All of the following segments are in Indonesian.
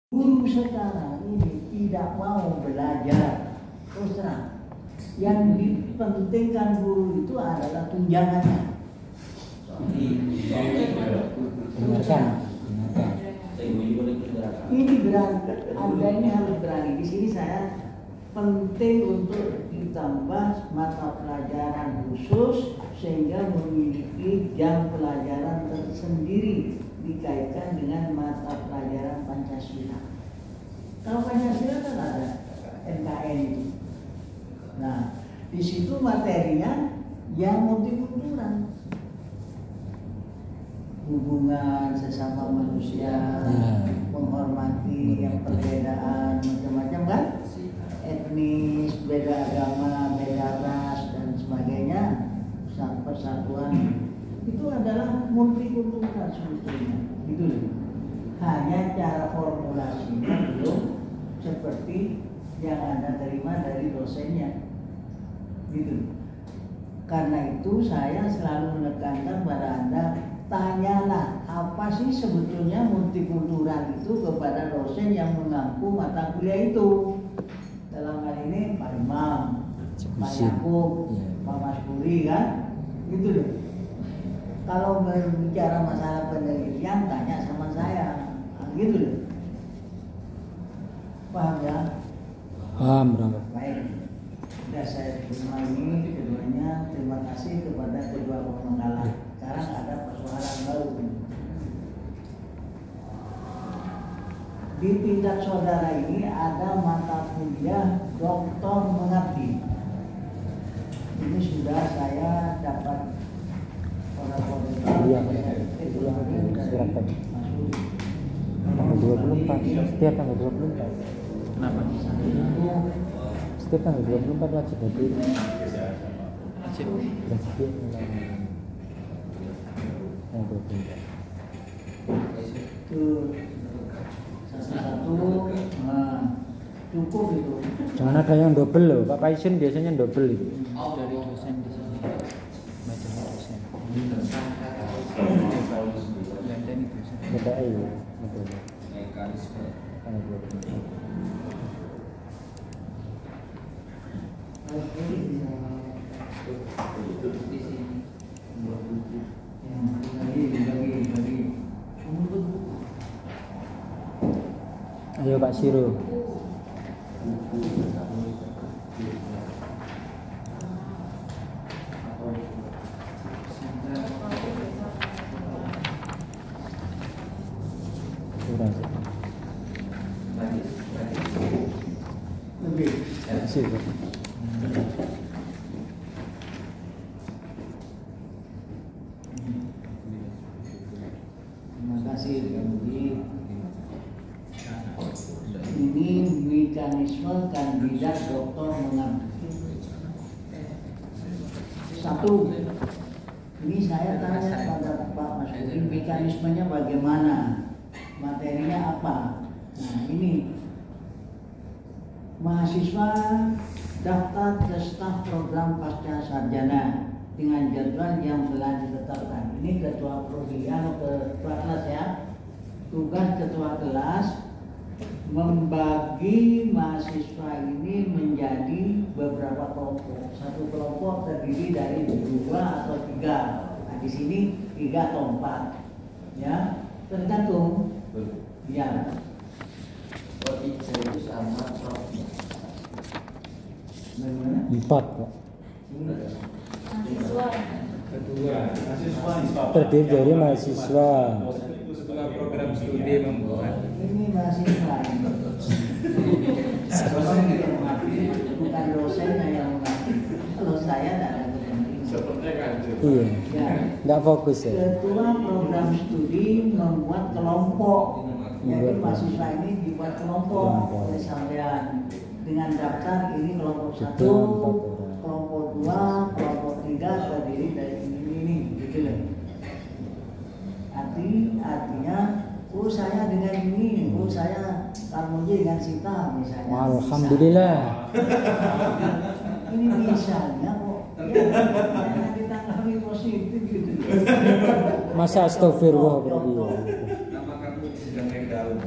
Guru sekarang ini tidak mau belajar. Terus terang, yang dipentingkan guru itu adalah tunjangannya. Ini berani, Anda ini harus berani. Di sini saya penting untuk ditambah mata pelajaran khusus sehingga memiliki jam pelajaran tersendiri dikaitkan dengan mata pelajaran Pancasila. Kalau Pancasila kan ada NKN itu. Nah, di situ materinya yang multikultural. Hubungan sesama manusia, menghormati yang perbedaan macam-macam kan, etnis, beda agama, beda ras dan sebagainya, persatuan itu adalah multikultural sebetulnya. Itu hanya cara formulasinya belum seperti yang Anda terima dari dosennya. Gitu. Karena itu saya selalu menekankan pada Anda, tanyalah apa sih sebetulnya multikultural itu kepada dosen yang mengampu mata kuliah itu. Dalam hal ini Pak Imam, Pak Yakub, Pak Mas Puri kan, gitu loh. Kalau berbicara masalah penelitian, tanya sama saya, nah, gitu loh. Paham ya? Paham, berangkat. Baik. Sudah saya terima ini keduanya. Terima kasih kepada kedua pemenggalan. Sekarang ada persoalan baru. Di tingkat saudara ini ada mata kuliah doktor mengabdi. Ini sudah saya dapat surat tadi. Tanggal 24, setiap tanggal 24. Kenapa? Setiap tanggal 24 wajib hadir. Wajib. Yang 24. Itu satu-satu, nah, cukup itu. Jangan ada yang double loh, Pak Paisun biasanya double itu. Dari dosen di sini. Bacanya dosen. Landani dosen. Beda ya, betul. Tanggal 24. Di sini. Bagi. Ayo Pak Siro. Lebih. Siro. Terima kasih Budi. Ini mekanisme kandidat doktor mengabdi. Satu, ini saya tanya pada Pak Mas Budi, mekanismenya bagaimana, materinya apa. Nah ini mahasiswa daftar ke staf program pasca sarjana dengan jadwal yang telah ditetapkan. Ini ketua prodi atau ketua kelas ya. Tugas ketua kelas membagi mahasiswa ini menjadi beberapa kelompok. Satu kelompok terdiri dari 2 atau 3. Nah di sini 3 atau 4, ya tergantung. Ya. Itu sama profnya. Bagaimana? 4 Pak. Mahasiswa Terdiri dari mahasiswa. itu setelah program studi membuat Ini mahasiswa. Dosen yang mengabdi, bukan dosennya yang mengabdi. Kalau saya tidak ada kepentingan. seperti kan Iya. Ya. Nggak fokus ya. Ketua program studi membuat kelompok. Jadi mahasiswa ini dibuat kelompok oleh sampean dengan daftar ini kelompok 1, kelompok 2, kelompok 3 terdiri dari ini gitu loh. Artinya, saya dengan ini, saya Tarmoji dengan Sita misalnya. Alhamdulillah. Ini misalnya kok, ya ditanggapi positif gitu. Masa astagfirullah berarti. nama kamu sedang naik daun.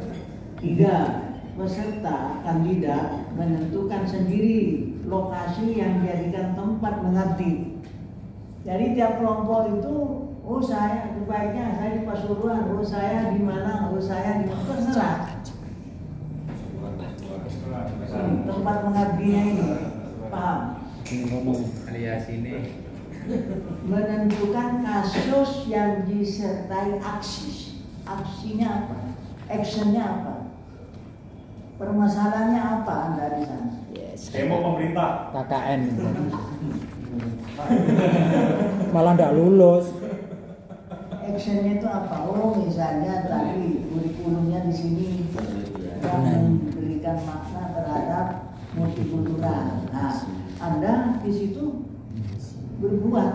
3. Peserta kandidat menentukan sendiri lokasi yang dijadikan tempat mengabdi. Jadi tiap kelompok itu, oh saya sebaiknya saya di Pasuruan, oh saya di mana, oh saya di mana, terserah. Tempat mengabdinya ini, paham? Alias ini Menentukan kasus yang disertai aksi. Aksinya apa? Actionnya apa? Permasalahannya apa Anda di sana? Yes. Demo pemerintah. KKN. Malah nggak lulus. Actionnya itu apa? Oh misalnya tadi kurikulumnya di sini yang memberikan makna terhadap multikultural. Nah, Anda di situ berbuat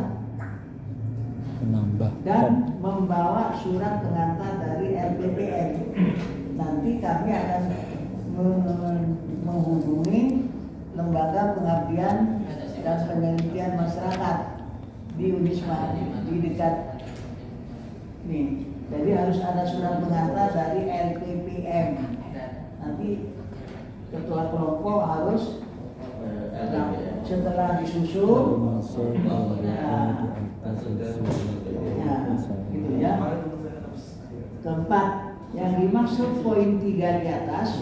Menambah. dan membawa surat pengantar dari LPPM. Nanti kami akan menghubungi lembaga pengabdian dan penelitian masyarakat di Unisma di dekat nih. Jadi harus ada surat pengantar dari LPPM. Nanti ketua kelompok harus setelah disusun gitu ya. Keempat, yang dimaksud poin 3 di atas,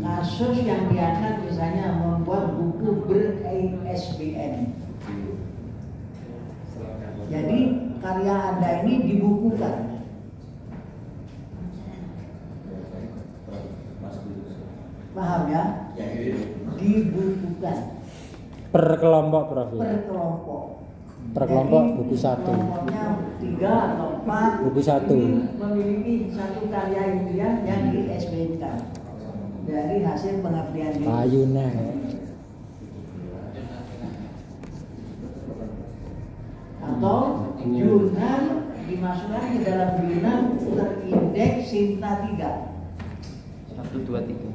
kasus yang diangkat misalnya membuat buku ber-ISBN. Jadi karya Anda ini dibukukan. Paham ya? Dibukukan. Per kelompok, Prof. Per kelompok. Per kelompok Jadi, buku 1. kelompoknya 3 atau 4 Buku 1. memiliki satu karya ilmiah yang di-SBN-kan dari hasil pengabdian diri. Ayuna. Atau jurnal dimasukkan ke dalam jurnal terindeks Sinta 3. 1, 2, 3.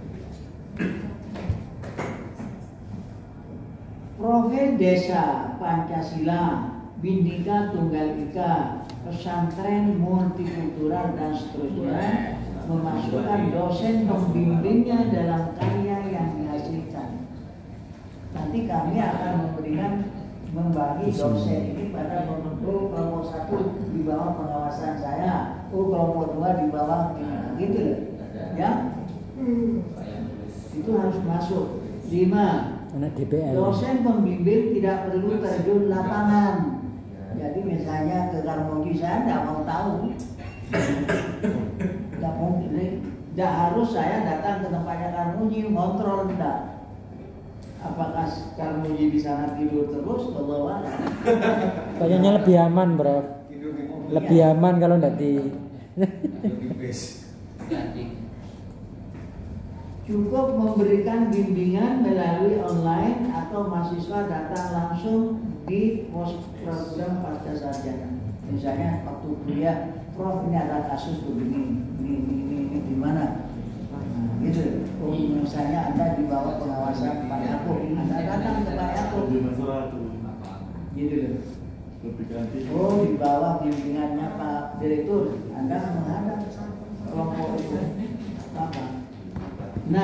Profil Desa Pancasila, Bhinneka Tunggal Ika, pesantren multikultural dan seterusnya memasukkan dosen pembimbingnya dalam karya yang dihasilkan. Nanti kami akan membagi dosen ini pada kelompok 1 di bawah pengawasan saya, kelompok 2 di bawah gitu loh. Ya, itu harus masuk. 5. Anak DPR. Dosen pembimbing tidak perlu terjun lapangan. Jadi misalnya ke Karmoji saya tidak mau tahu, tidak mungkin, tidak harus saya datang ke tempatnya Karmoji kontrol tidak. Apakah Karmoji di sana tidur terus atau bawa? Kayaknya lebih aman, Bro. Lebih aman kalau tidak di. Cukup memberikan bimbingan melalui online atau mahasiswa datang langsung di pos program pasca sarjana. Misalnya waktu kuliah, Prof ini ada kasus begini, ini di mana? Nah, gitu. Oh, misalnya Anda di bawah pengawasan Pak Yakub, Anda datang ke Pak Yakub. Gitu loh. Oh, di bawah bimbingannya Pak Direktur, Anda menghadap kelompok itu. Apa? 6.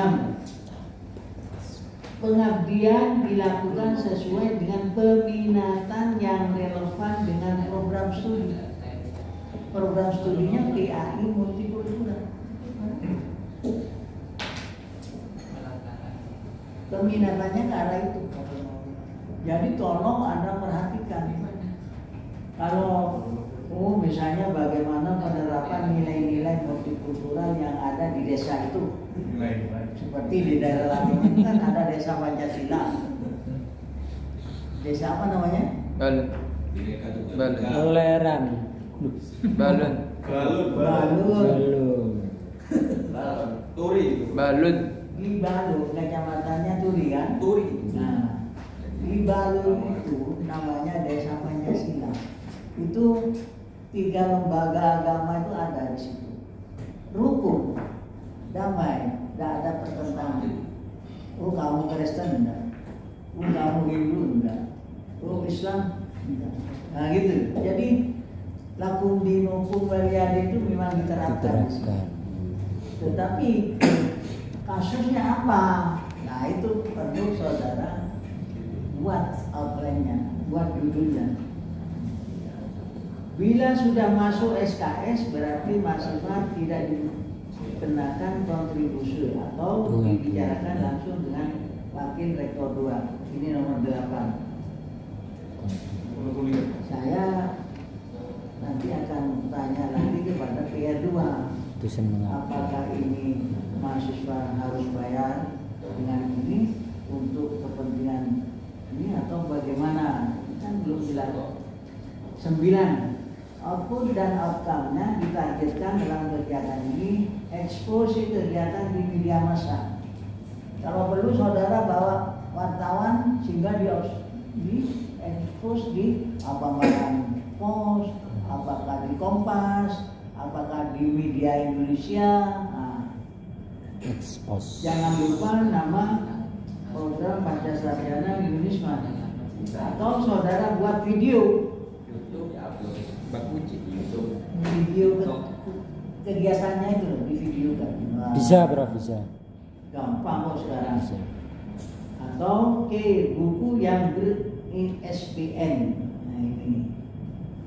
Pengabdian dilakukan sesuai dengan peminatan yang relevan dengan program studi. Program studinya PAI multikultural. Peminatannya ke arah itu. Jadi tolong Anda perhatikan. Kalau misalnya bagaimana penerapan nilai-nilai multikultural yang ada di desa itu. Seperti di daerah Lamongan kan ada desa Pancasila. Desa apa namanya? Balun. Toleran. Balun. Balun. Turi. Balun. Di Balun, kecamatannya Turi kan? Turi. Nah, di Balun itu namanya desa Pancasila. Itu 3 lembaga agama itu ada di situ. Rukun, damai, tidak ada pertentangan. Oh kamu Kristen enggak? Oh kamu Hindu enggak? Oh Islam enggak? Nah gitu. Jadi lakum dinukum waliyadi itu memang diterapkan. Tetapi kasusnya apa? Nah itu perlu saudara buat outline-nya, buat judulnya. Bila sudah masuk SKS berarti mahasiswa tidak dikenakan kontribusi atau dibicarakan langsung dengan Wakil Rektor 2. Ini nomor 8. Saya nanti akan tanya lagi kepada PR2. Apakah ini mahasiswa harus bayar dengan ini untuk kepentingan ini atau bagaimana? Kan belum jelas. 9. Output dan outcome-nya ditargetkan dalam kegiatan ini eksposisi kegiatan di media massa. Kalau perlu saudara bawa wartawan sehingga di expose di apakah Pos, apakah di Kompas, apakah di media Indonesia. Nah, expose. Jangan lupa nama program Pancasila Indonesia. Atau saudara buat video. Video kegiatannya itu di video kan. Bisa bro, bisa. Gampang kok sekarang. Bisa. Atau buku yang ber-ISBN. Nah ini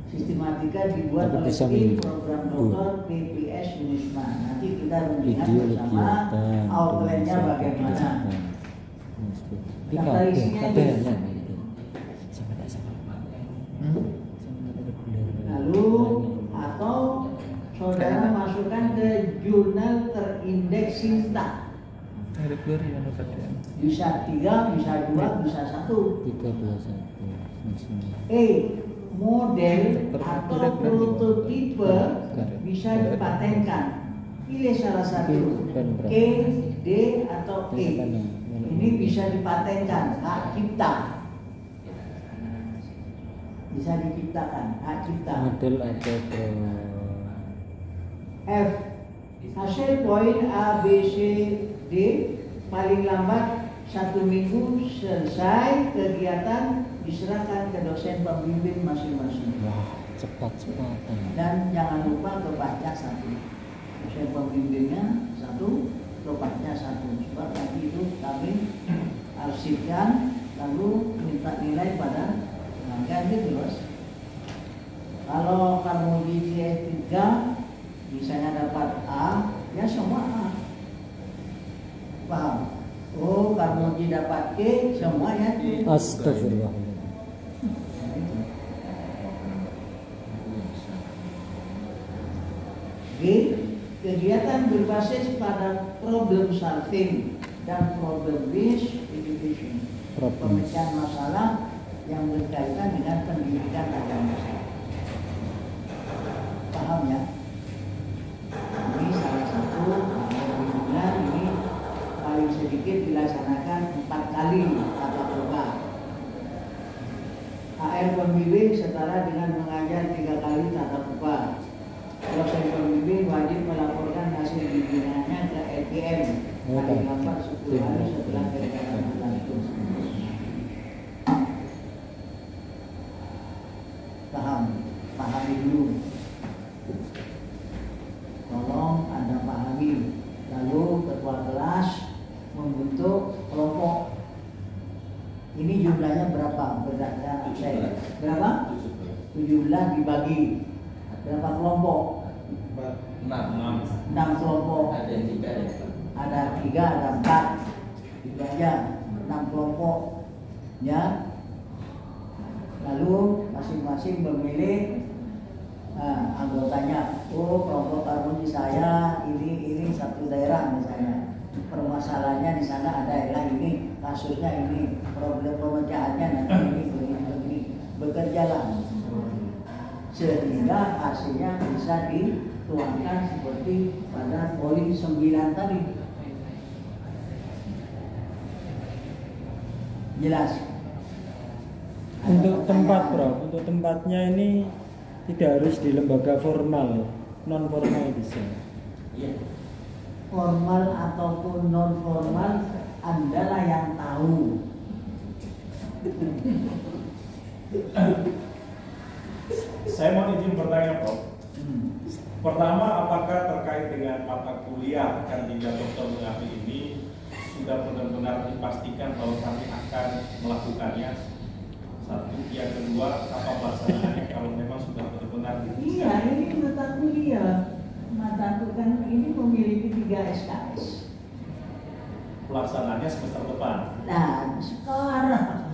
sistematika dibuat oleh tim program dokter PPS Unisma. Nanti kita melihat bersama outline-nya bagaimana. Kata isinya itu. Lalu atau saudara masukkan ke jurnal terindeks Sinta. Bisa 3, bisa 2, bisa 1. 3, 2, 1. Model atau prototipe bisa dipatenkan. Pilih salah satu. E, D atau E. Ini bisa dipatenkan. Hak cipta. Bisa diciptakan. Hak cipta. Model atau F. Hasil poin A, B, C, D paling lambat 1 minggu selesai kegiatan diserahkan ke dosen pembimbing masing-masing. Wah, cepat-cepatan. Dan jangan lupa kebaca 1. Dosen pembimbingnya 1, kebaca 1. Sebab nanti itu kami arsipkan lalu minta nilai pada pelanggan gitu bos. Kalau kamu di CS3 misalnya dapat A, ya semua A. Paham? Oh, kamu dapat K, semuanya C. Astagfirullah. G. Kegiatan berbasis pada problem solving dan problem based education. Pemecahan masalah yang berkaitan dengan pendidikan agama. Paham ya? Ini salah satu bulan ini paling sedikit dilaksanakan 4 kali tatap muka. HR pembimbing setara dengan mengajar 3 kali tatap muka. Dosen pembimbing wajib melaporkan hasil bimbingannya ke LPM paling lambat 10 hari setelah kegiatan berlangsung. Pahami dulu. Tolong Anda pahami. Lalu ketua kelas membentuk kelompok. Ini jumlahnya berapa? Berdasarkan saya. Berapa? 17 dibagi. Berapa kelompok? 6 kelompok. Ada 3, ada 4. Itu aja 6 kelompok. Ya. Lalu masing-masing memilih anggotanya. Oh, kelompok Karmoni saya ini satu daerah misalnya. Permasalahannya di sana ada yang ini, kasusnya ini, problem pemecahannya nanti ini begini. Bekerjalah sehingga hasilnya bisa dituangkan seperti pada poin 9 tadi. Jelas. Untuk tempat bro, untuk tempatnya ini tidak harus di lembaga formal, non formal bisa. Formal ataupun non formal, Anda lah yang tahu. Saya mau izin bertanya, Prof. Pertama, apakah terkait dengan mata kuliah kandidat Dr. Munafi ini sudah benar-benar dipastikan bahwa kami akan melakukannya? Satu. Yang kedua, apa pelaksanaannya kalau memang sudah benar-benar Iya, ini mata kuliah. Mata kan ini memiliki 3 SKS. Pelaksananya semester depan. Nah, sekarang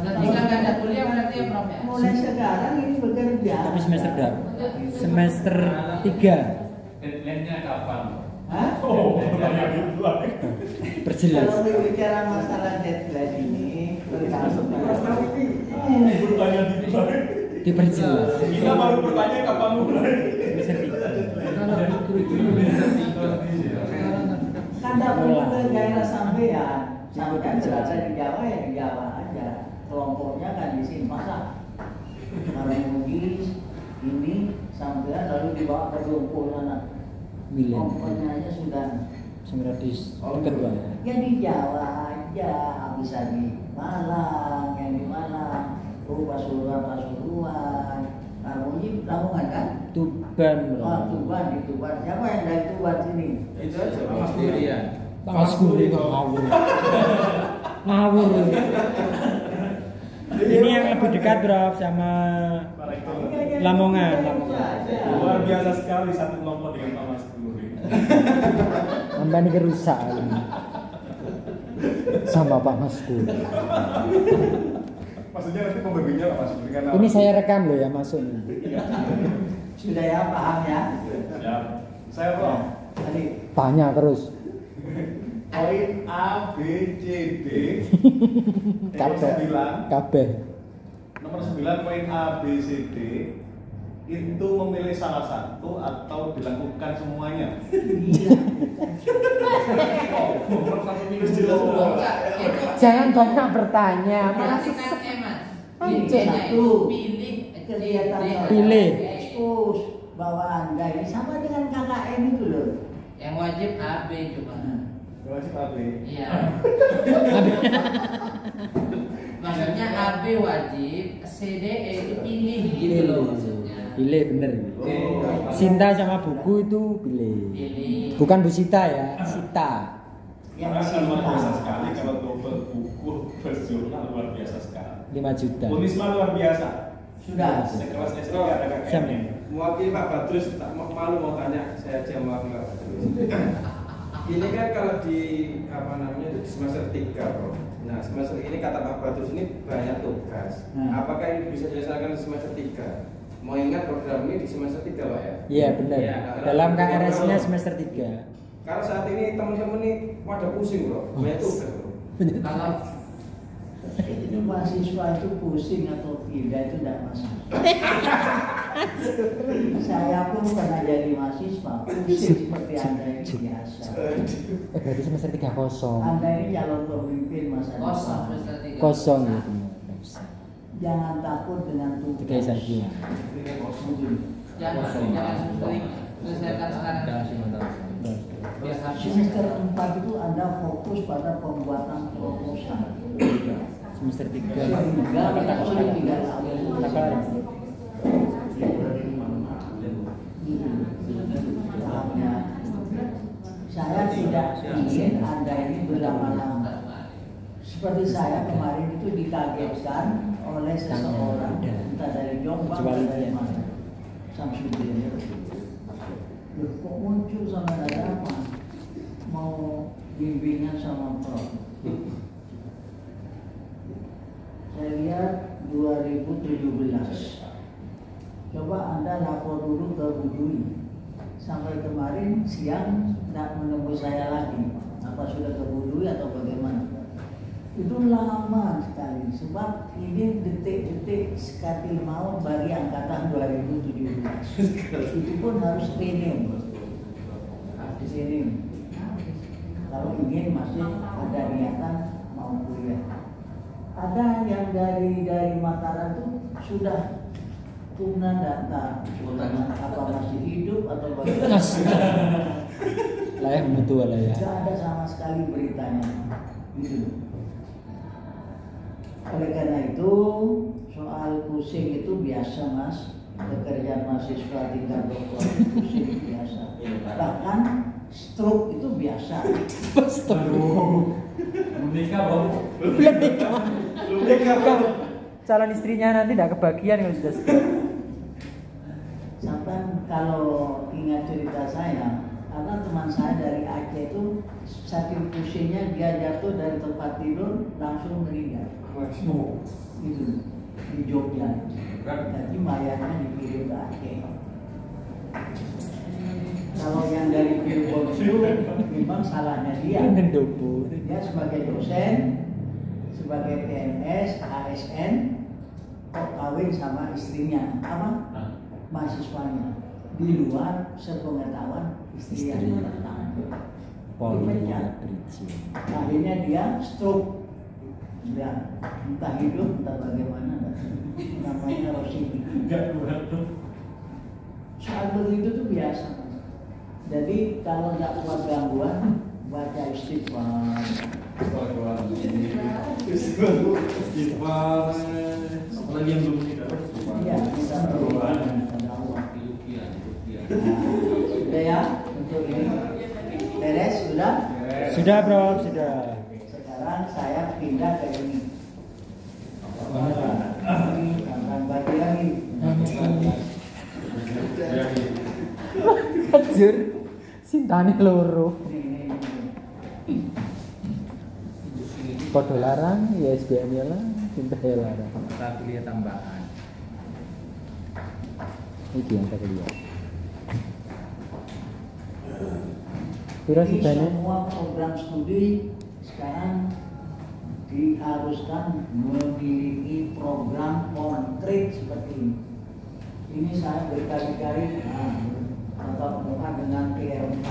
Jika nggak ada kuliah berarti ya Prof ya? mulai sekarang ini bekerja. Tapi semester 3. Deadline-nya kapan? Hah? Oh, pertanyaan itu lagi. Perjelas. Kalau berbicara masalah deadline ini bergantung Bertanya di lagi. Diperjelas. Kita baru bertanya kapan mulai. Semester 3. kan dapur ke daerah sampean berada di Jawa ya di Jawa aja, kelompoknya kan di sini masa kalau Bugis ini sampean lalu dibawa ke Lumpur sana kelompoknya aja sudah Semradis kedua. ya di Jawa aja, bisa di Malang, yang di Malang, Pasuruan, Lamongan kan? Tuban. Oh, Tuban, di Tuban. Siapa yang dari Tuban sini? Itu aja Mas Dirian. Mas Guli kok ngawur. Ngawur. Ini yang lebih dekat Bro sama Lamongan. Luar biasa sekali satu kelompok dengan Pak Mas Guri. Anda ini kerusak sama Pak Mas Guli. Maksudnya nanti pembagiannya Pak Mas Guri kan? Ini saya rekam loh ya masuk nih. Sudah ya, paham ya? Ya, saya Pak. Tadi Tanya terus. Poin A, B, C, D. Kabeh. Nomor 9 poin A, B, C, D itu memilih salah satu atau dilakukan semuanya. Jangan banyak bertanya, Mas. satu Pilih. ekspos bahwa Anda ini sama dengan KKN itu loh. Yang wajib AB cuma. Wajib AB. Iya. Maksudnya AB wajib, CDE itu pilih gitu loh maksudnya. Pilih bener. Sinta sama buku itu pilih. Pilih. Bukan Bu Sita ya, Sita. Yang Karena luar biasa Sinta. sekali kalau double buku plus jurnal luar biasa sekali. 5 juta. Unisma luar biasa. Sudah. Sekelas SD ada KKN. Mewakili Pak Badrus, tak malu mau tanya, saya aja mewakili Pak Badrus. Ini kan kalau di di semester 3 Bro. Nah semester ini kata Pak Badrus ini banyak tugas. Apakah ini bisa diselesaikan di semester 3? Mau ingat program ini di semester 3 Pak ya? Iya benar. Ya, Dalam KRS-nya semester 3. Karena saat ini teman-teman ini pada pusing Bro, banyak tugas Bro. Kalau Itu mahasiswa itu pusing atau tidak itu tidak masalah. Saya pun pernah jadi mahasiswa pusing seperti Anda ini biasa. Berarti semester 3 kosong. Anda ini calon pemimpin masa kosong depan. semester 3. Kosong gitu. Nggak bisa. Jangan takut dengan tugas. 3 saja. Jangan sering selesaikan sekarang. Biar habis. Semester 4 itu Anda fokus pada pembuatan proposal. Semester 3. Sehingga kita sudah tidak pahamnya. Saya tidak ingin Anda ini berlama-lama. Seperti saya kemarin itu dikagetkan oleh seseorang, entah dari Jombang atau dari mana, Samsudin. Loh, kok muncul sama ada apa? Mau bimbingan sama Prof. Saya lihat 2017. Coba Anda lapor dulu ke Bu Dwi. Sampai kemarin siang tidak menemui saya lagi. Apa sudah ke Bu Dwi atau bagaimana? Itu lama sekali. Sebab ini detik-detik sekali maut bagi angkatan 2017. Itu pun harus training. Harus training. Kalau ingin masih ada niatan mau kuliah. Ada yang dari Mataram itu sudah tuna data apa masih hidup atau bagaimana? Layak mutu lah ya. Tidak ada sama sekali beritanya. Gitu. Oleh karena itu soal pusing itu biasa mas, pekerjaan mahasiswa tingkat doktor pusing biasa. Bahkan stroke itu biasa. Menikah baru. Belum nikah. Calon istrinya nanti tidak kebagian kalau sudah stroke. Sampai kalau ingat cerita saya, karena teman saya dari Aceh itu saking pusingnya dia jatuh dari tempat tidur langsung meninggal. Itu di Jogja. Jadi mayatnya dikirim ke Aceh. Kalau yang dari Cirebon itu memang salahnya dia. Dia sebagai dosen, sebagai PNS, ASN, kok kawin sama istrinya apa? Mahasiswanya. Di luar sepengetahuan istri yang pertama. Akhirnya dia stroke. Ya, entah hidup, entah bagaimana. Namanya Rosidi. Soal begitu tuh biasa. Jadi kalau nggak kuat gangguan, baca istighfar. Istighfar. Apalagi yang belum nikah. Iya, kita berdoa. Sudah ya untuk ini beres sudah? Sudah bro, sudah. Sekarang saya pindah ke ini. Akan bagi lagi. Kajur, sintane loro. Kode larang, ya SBM ya lah, cinta ya larang. Mata kuliah tambahan. Ini yang tak lihat. Pira Di sidane? semua program studi sekarang diharuskan memiliki program konkret seperti ini. Ini saya berkali-kali tatap muka dengan PRK.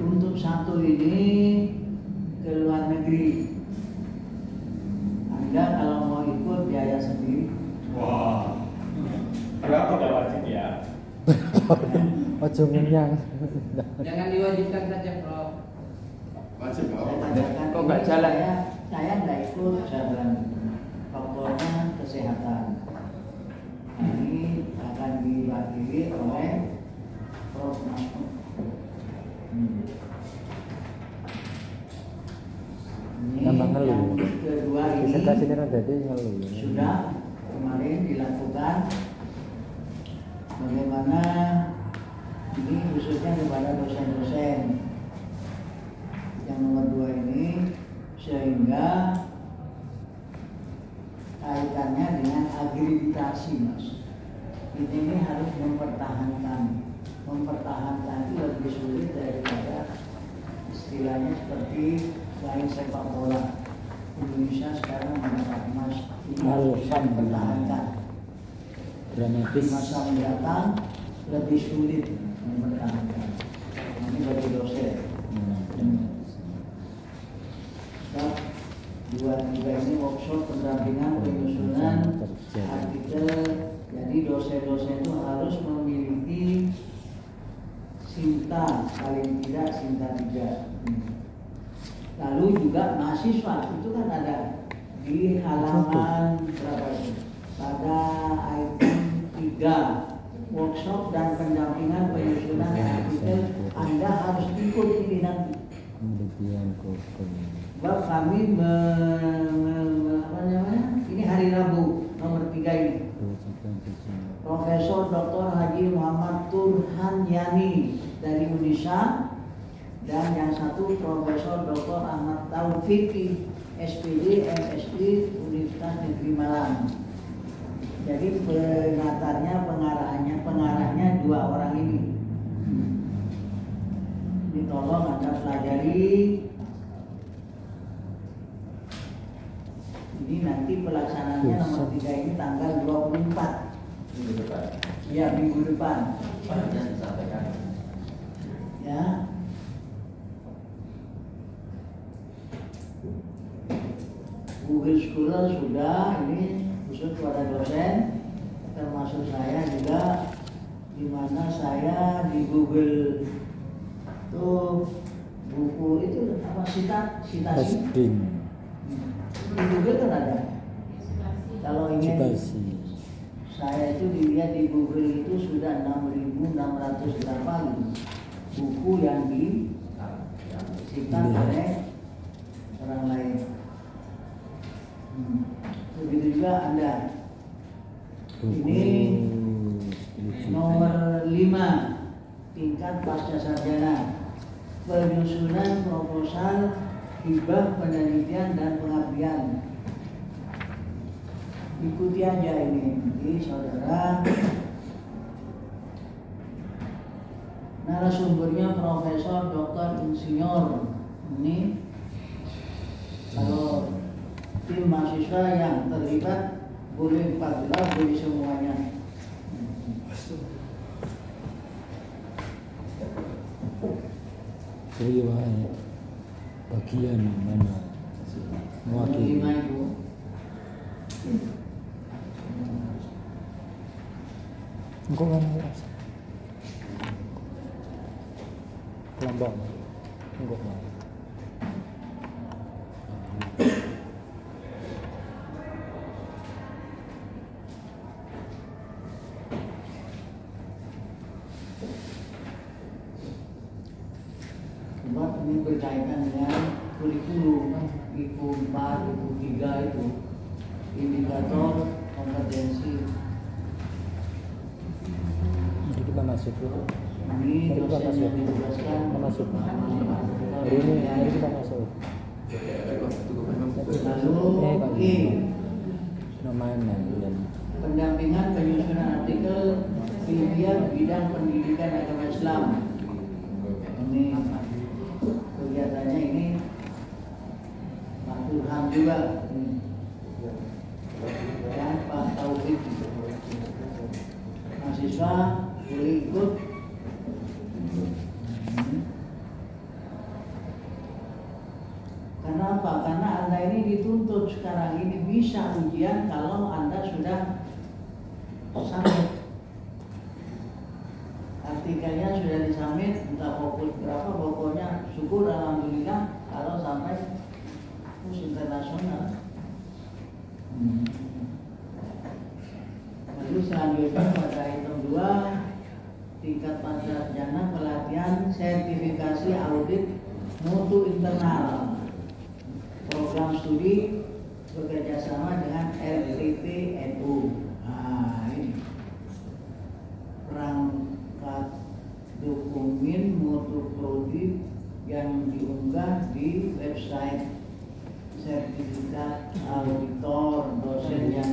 Untuk satu ini ke luar negeri. Anda kalau mau ikut biaya sendiri. Wah. Berapa tidak wajib ya? Ojo ngenyang. Jangan diwajibkan saja, Prof. Wajib Saya tanyakan, Kok nggak ini jalan? Saya nggak ikut, saya bilang faktornya kesehatan. Ini akan diwakili oleh Prof. Masuk. Ini Tambah ngeluh. yang kedua ini Disertasi ini kan jadi ngeluh. sudah kemarin dilakukan. Bagaimana ini khususnya kepada dosen-dosen yang nomor 2 ini, sehingga kaitannya dengan akreditasi mas. Ini harus mempertahankan itu lebih sulit daripada istilahnya seperti selain sepak bola. Indonesia sekarang mendapat emas, ini harus mempertahankan. Di Dramatis. masa mendatang lebih sulit mempertahankan. Ini bagi dosen. Sebab 2-3 ini workshop pendampingan penyusunan artikel. Jadi dosen-dosen itu harus memiliki Sinta, paling tidak Sinta 3. Lalu juga mahasiswa itu kan ada di halaman berapa itu? Pada item 3 workshop dan pendampingan penyusunan artikel. Anda harus ikut ini nanti. Kemudian kopi. Sebab kami apa namanya? Ini hari Rabu nomor 3 ini. Profesor Dr. Haji Muhammad Turhan Yani dari Unisa, dan yang satu Profesor Dr. Ahmad Taufiki SPD MSI Universitas Negeri Malang. Jadi pengatarnya, pengarahnya 2 orang ini. Ini tolong Anda pelajari. Ini nanti pelaksanaannya nomor 3 ini tanggal 24. Iya, minggu depan. Ya. Google Scholar sudah, ini khusus kepada dosen, termasuk saya juga, di mana saya di Google tuh buku itu apa citasi. Posting. Di Google kan ada. Kalau ingin Citasi. saya itu dilihat di Google itu sudah 6.600 berapa buku yang disita oleh orang lain. Begitu juga Anda. Ini nomor 5 tingkat pasca sarjana, penyusunan proposal hibah penelitian dan pengabdian. Ikuti aja ini, jadi saudara. Narasumbernya Profesor Dr. Insinyur. Ini kalau tim mahasiswa yang terlibat boleh 14, boleh semuanya. Riwayat bagian mana mewakili. 5 itu. Engkau kan kelompok. Engkau kan. Sebab ini berkaitan dengan kurikulum IPU 4, IPU 3 itu indikator kompetensi. Jadi kita masuk dulu. Ini dosen yang ditugaskan Masuk. Hari ini kita masuk. Lalu E, Namanya dan pendampingan penyusunan artikel ilmiah bidang pendidikan agama Islam. Ini kegiatannya ini Pak Turham juga dan Pak Taufik. Mahasiswa boleh ikut. Karena apa? Karena Anda ini dituntut sekarang ini bisa ujian kalau Anda sudah sampai artikelnya sudah disamit, entah fokus berapa, pokoknya syukur alhamdulillah kalau sampai fokus internasional. Lalu selanjutnya pada item 2 tingkat pasarjana pelatihan sertifikasi audit mutu internal program studi bekerjasama dengan RTP NU. Nah, ini perangkat dokumen mutu prodi yang diunggah di website sertifikat auditor dosen yang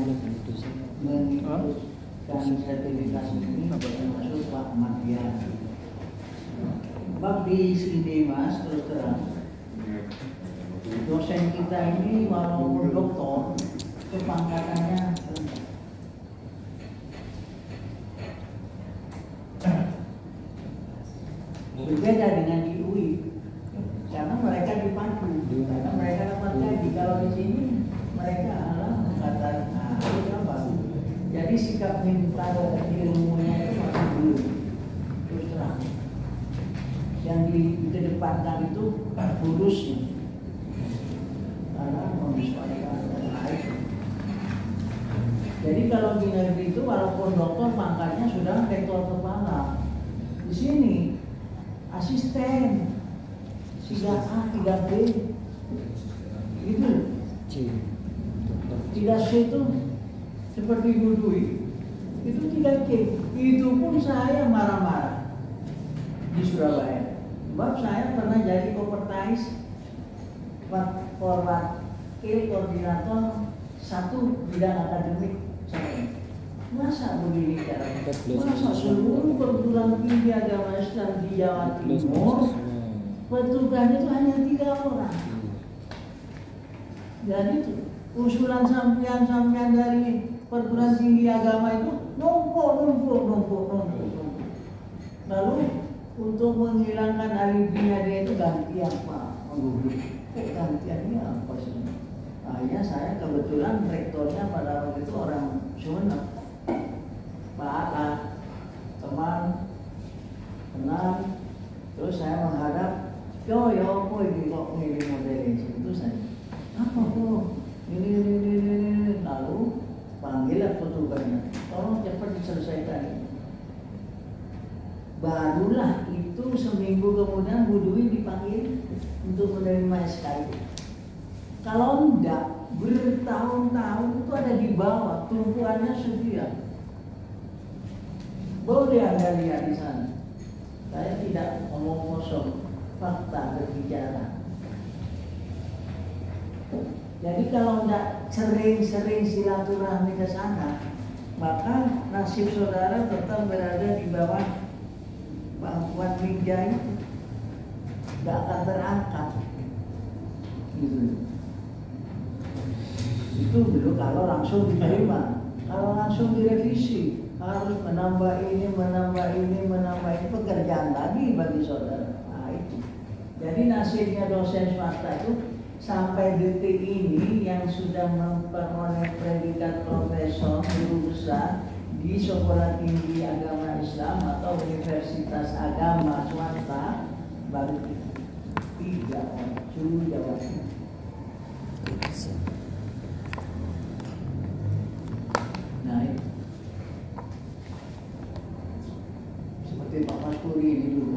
mengikutkan sertifikasi ini termasuk Pak Madian. Bab di sini Mas terus terang dosen kita ini walaupun doktor kepangkatannya berbeda dengan di UI karena mereka dipacu, karena mereka dapat gaji. Kalau di sini mereka adalah angkatan apa? Jadi sikap minta ilmunya itu masih belum terus terang. Yang dikedepankan itu lurusnya, karena menyesuaikan dan lain. Jadi kalau di negeri itu walaupun dokter pangkatnya sudah rektor kepala, di sini asisten 3A, 3B gitu. 3C itu seperti Budui itu 3C. Itu pun saya marah-marah di Surabaya. Sebab saya pernah jadi kopertais forward koordinator satu bidang akademik saya. Masa begini caranya? Masa seluruh perguruan tinggi agama Islam di Jawa Timur petugas itu hanya 3 orang. Jadi usulan sampean dari perguruan tinggi agama itu numpuk. Lalu untuk menghilangkan alibinya dia itu ganti apa? Gantiannya apa sih? Akhirnya saya kebetulan rektornya pada waktu itu orang Sumeneb, Pak Ala, teman, kenal. Terus saya menghadap Yo apa ini kok ngene modelnya itu saja. Apa tuh? Ini. Lalu panggillah petugasnya. Tolong cepat diselesaikan. Barulah itu seminggu kemudian Bu Dwi dipanggil untuk menerima SK. Kalau enggak, bertahun-tahun itu ada di bawah, tumpuannya sekian. Boleh Anda lihat di sana. Saya tidak ngomong kosong, fakta berbicara. Jadi kalau enggak sering-sering silaturahmi ke sana, maka nasib saudara tetap berada di bawah bangkuan meja itu, nggak akan terangkat. Gitu. Itu dulu kalau langsung diterima, kalau langsung direvisi harus menambah ini, pekerjaan lagi bagi saudara. Nah, itu. Jadi nasibnya dosen swasta itu sampai detik ini yang sudah memperoleh predikat profesor guru besar di Sekolah Tinggi Agama Islam atau Universitas Agama Swasta baru 3 orang, seluruh Jawa Timur. Nah, itu. Seperti Pak Mas Puri ini dulu,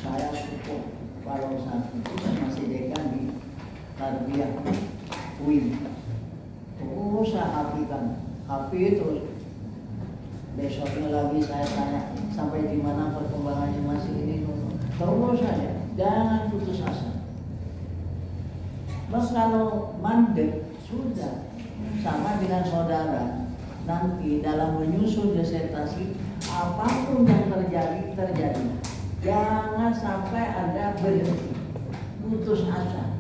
saya cukup kalau saat itu saya masih dekan di Tarbiyah UIN. Oh, saya hafiz terus. Besoknya lagi saya tanya sampai di mana perkembangannya masih ini. Terus saja, jangan putus asa. Mas kalau mandek sudah sama dengan saudara. Nanti dalam menyusun disertasi apapun yang terjadi. Jangan sampai ada berhenti, putus asa.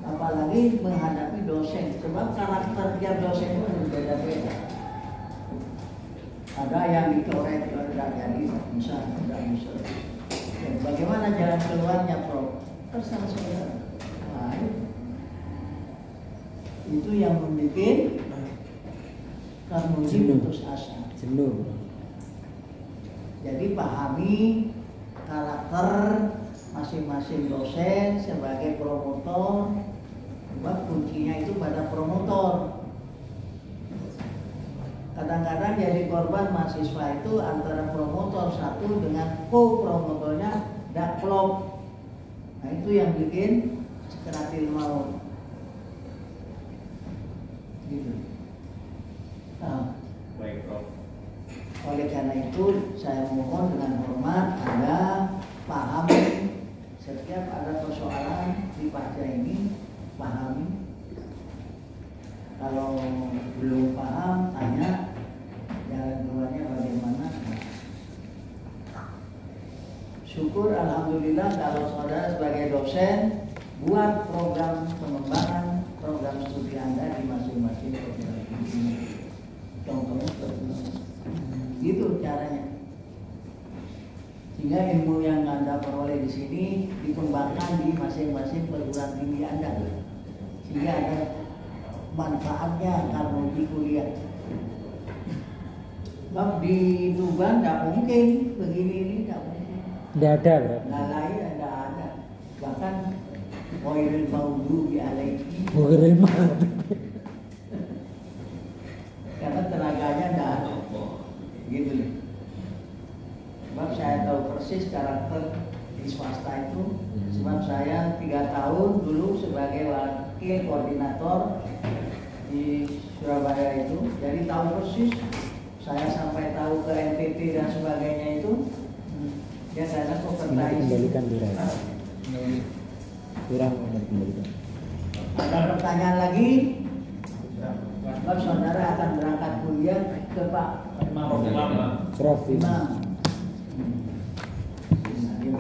Apalagi menghadapi dosen, sebab karakter tiap dosen itu berbeda-beda. Ada yang dicoret tidak jadi, bisa, tidak bisa. Dan bagaimana jalan keluarnya, Prof? Terserah saudara. Nah, itu yang membuat Karmuji putus asa. Jenuh. Jadi pahami karakter masing-masing dosen sebagai promotor. Sebab kuncinya itu pada promotor. Kadang-kadang jadi korban mahasiswa itu antara promotor satu dengan co-promotornya tidak klop. Nah, itu yang bikin sekeratil maut. Gitu. Nah, Baik, Prof. oleh karena itu saya mohon dengan hormat Anda pahami setiap ada persoalan di Pakja ini, pahami. Kalau belum paham, tanya jalan keluarnya bagaimana. Syukur alhamdulillah kalau saudara sebagai dosen buat program pengembangan program studi Anda di masing-masing program ini. Contohnya seperti ini. Gitu caranya. Sehingga ilmu yang Anda peroleh di sini dikembangkan di masing-masing perguruan tinggi Anda. Sehingga ada manfaatnya kalau di kuliah. Sebab di Tuban tidak mungkin begini ini, tidak mungkin. Tidak ada, Bro. Nah, lain tidak ada. Bahkan Wairil Maudhubi alaihi. Wairil Maudhubi. Karena tenaganya tidak ada. Gitu. Sebab saya tahu persis karakter di swasta itu. Sebab saya 3 tahun dulu sebagai wakil koordinator di Surabaya itu, jadi tahu persis. Saya sampai tahu ke NTT dan sebagainya itu. Ya karena kembalikan dirasa. Kurang kembalikan. Ada pertanyaan lagi? Sebab saudara akan berangkat kuliah ke Pak Prof. Imam. Nah,